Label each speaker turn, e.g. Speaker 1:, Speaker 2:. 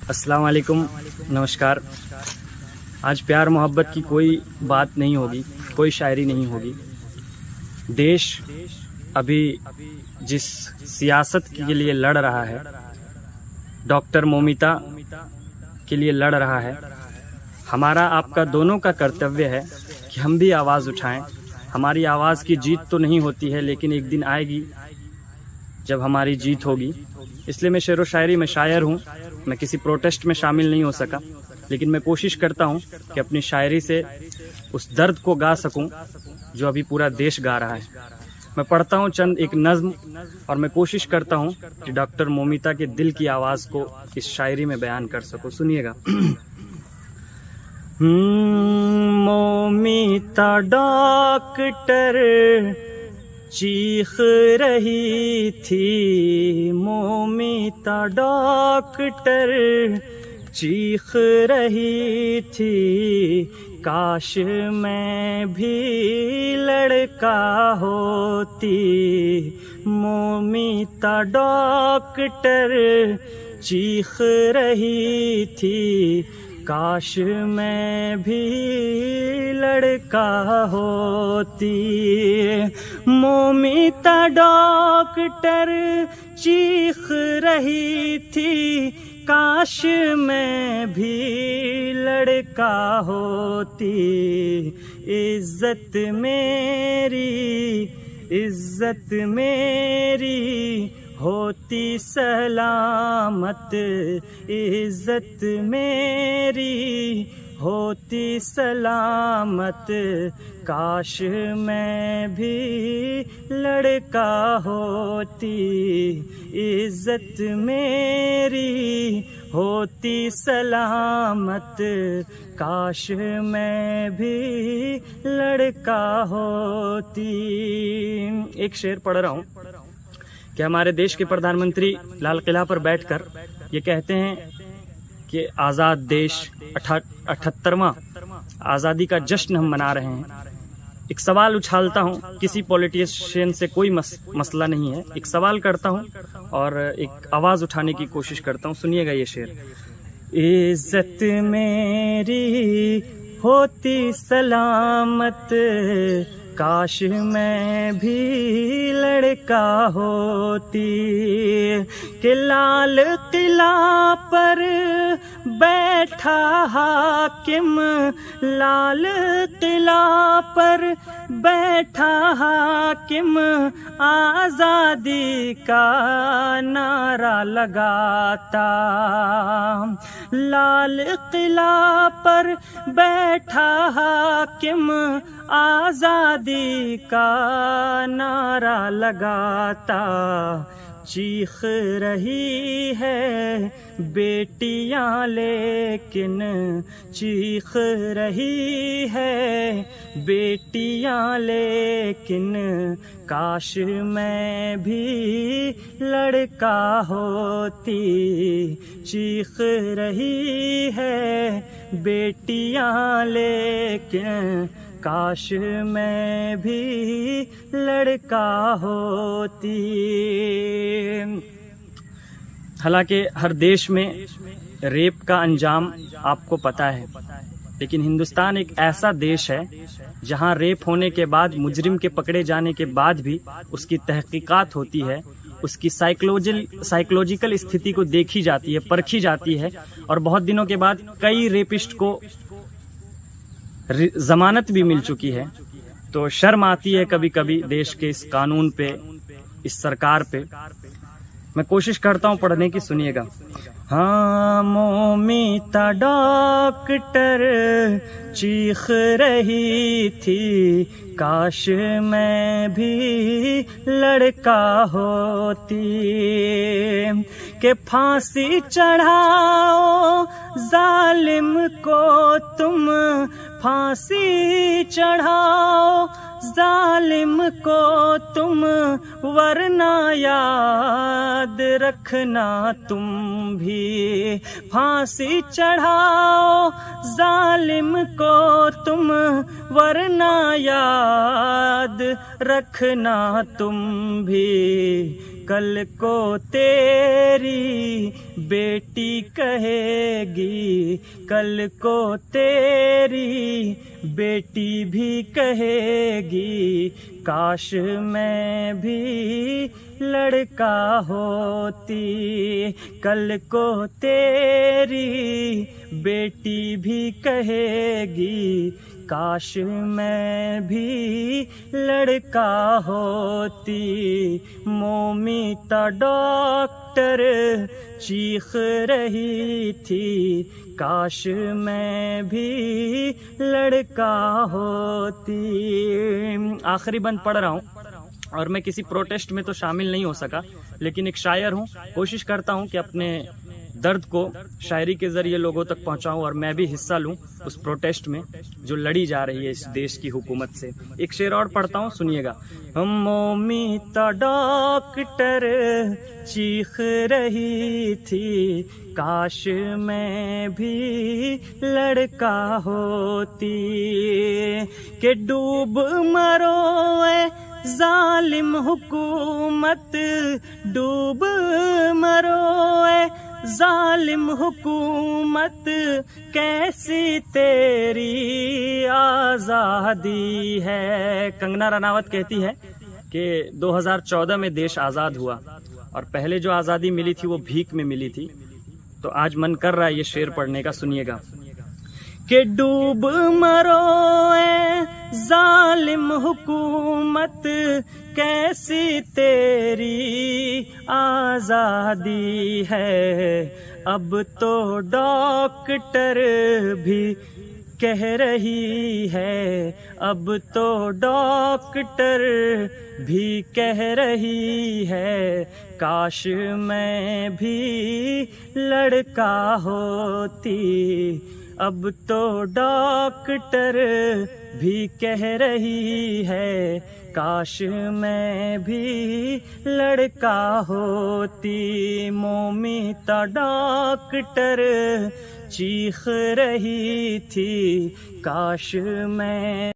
Speaker 1: अस्सलाम वालेकुम, नमस्कार। आज प्यार मोहब्बत की कोई बात नहीं होगी, कोई शायरी नहीं होगी। देश अभी जिस सियासत के लिए लड़ रहा है, डॉक्टर मोमिता के लिए लड़ रहा है, हमारा आपका दोनों का कर्तव्य है कि हम भी आवाज़ उठाएं। हमारी आवाज़ की जीत तो नहीं होती है, लेकिन एक दिन आएगी जब हमारी जीत होगी। इसलिए मैं शेर व शायरी में शायर हूँ। मैं किसी प्रोटेस्ट में शामिल नहीं हो सका, लेकिन मैं कोशिश करता हूँ कि अपनी शायरी से उस दर्द को गा सकूँ जो अभी पूरा देश गा रहा है। मैं पढ़ता हूँ चंद एक नज़्म और मैं कोशिश करता हूँ कि डॉक्टर मोमिता के दिल की आवाज़ को इस शायरी में बयान कर सकूँ। सुनिएगा। मोमिता डॉक्टर चीख रही थी, मोमिता डॉक्टर चीख रही थी, काश मैं भी लड़का होती। मोमिता डॉक्टर चीख रही थी, काश मैं भी लड़का होती। मोमिता डॉक्टर चीख रही थी, काश मैं भी लड़का होती। इज्जत मेरी होती सलामत, इज्जत मेरी होती सलामत, काश मैं भी लड़का होती। इज्जत मेरी होती सलामत, काश मैं भी लड़का होती। एक शेर पढ़ रहा हूँ कि हमारे देश के प्रधानमंत्री लाल किला पर बैठकर ये कहते हैं कि आज़ाद देश 78वां आज़ादी का जश्न हम मना रहे हैं। एक सवाल उछालता हूँ, किसी पॉलिटिशियन से कोई मसला नहीं है। एक सवाल करता हूँ और एक आवाज़ उठाने की कोशिश करता हूँ। सुनिएगा ये शेर। इज्जत मेरी होती सलामत, काश मैं भी लड़का होती। कि लाल किला पर बैठा हाकिम, लाल किला पर बैठा हाकिम, आज़ादी का नारा लगाता। लाल किला पर बैठा हाकिम, आज़ादी का नारा लगाता। चीख रही है बेटियां लेकिन, चीख रही है बेटियां लेकिन, काश मैं भी लड़का होती। चीख रही है बेटियां लेकिन, काश मैं भी लड़का होती। हालांकि हर देश में रेप का अंजाम आपको पता है, लेकिन हिंदुस्तान एक ऐसा देश है जहां रेप होने के बाद, मुजरिम के पकड़े जाने के बाद भी उसकी तहकीकात होती है, उसकी साइकोलॉजिकल स्थिति को देखी जाती है, परखी जाती है, और बहुत दिनों के बाद कई रेपिस्ट को जमानत भी मिल चुकी है। तो शर्म आती है कभी कभी देश के इस कानून पे, इस सरकार पे। मैं कोशिश करता हूँ पढ़ने की। सुनिएगा। हाँ, मोमिता डॉक्टर चीख रही थी, काश मैं भी लड़का होती। के फांसी चढ़ाओ जालिम को तुम, फांसी चढ़ाओ जालिम को तुम, वरना याद रखना तुम भी। फांसी चढ़ाओ जालिम को तुम, वरना याद रखना तुम भी। कल को तेरी बेटी कहेगी, कल को तेरी बेटी भी कहेगी, काश मैं भी लड़का होती। कल को तेरी बेटी भी कहेगी, काश मैं भी लड़का होती। मोमिता डॉक्टर चीख रही थी, काश मैं भी लड़का होती। आखिरी बंद पढ़ रहा हूँ और मैं किसी प्रोटेस्ट में तो शामिल नहीं हो सका, लेकिन एक शायर हूँ, कोशिश करता हूँ कि अपने दर्द को शायरी के जरिए लोगों तक पहुंचाऊं और मैं भी हिस्सा लूं उस प्रोटेस्ट में जो लड़ी जा रही है इस देश की हुकूमत से। एक शेर और पढ़ता हूं, सुनिएगा। मोमिता डॉक्टर चीख रही थी, काश मैं भी लड़का होती। के डूब मरो ए जालिम हुकूमत, डूब मरो ए जालिम हुकूमत, कैसी तेरी आज़ादी है। कंगना रनावत कहती है कि 2014 में देश आज़ाद हुआ और पहले जो आज़ादी मिली थी वो भीख में मिली थी। तो आज मन कर रहा है ये शेर पढ़ने का, सुनिएगा। कि डूब मरो ए जालिम हुकूमत, कैसी तेरी आज़ादी है। अब तो डॉक्टर भी कह रही है, अब तो डॉक्टर भी कह रही है, काश मैं भी लड़का होती। अब तो डॉक्टर भी कह रही है, काश मैं भी लड़का होती। मोमिता डॉक्टर चीख रही थी, काश मैं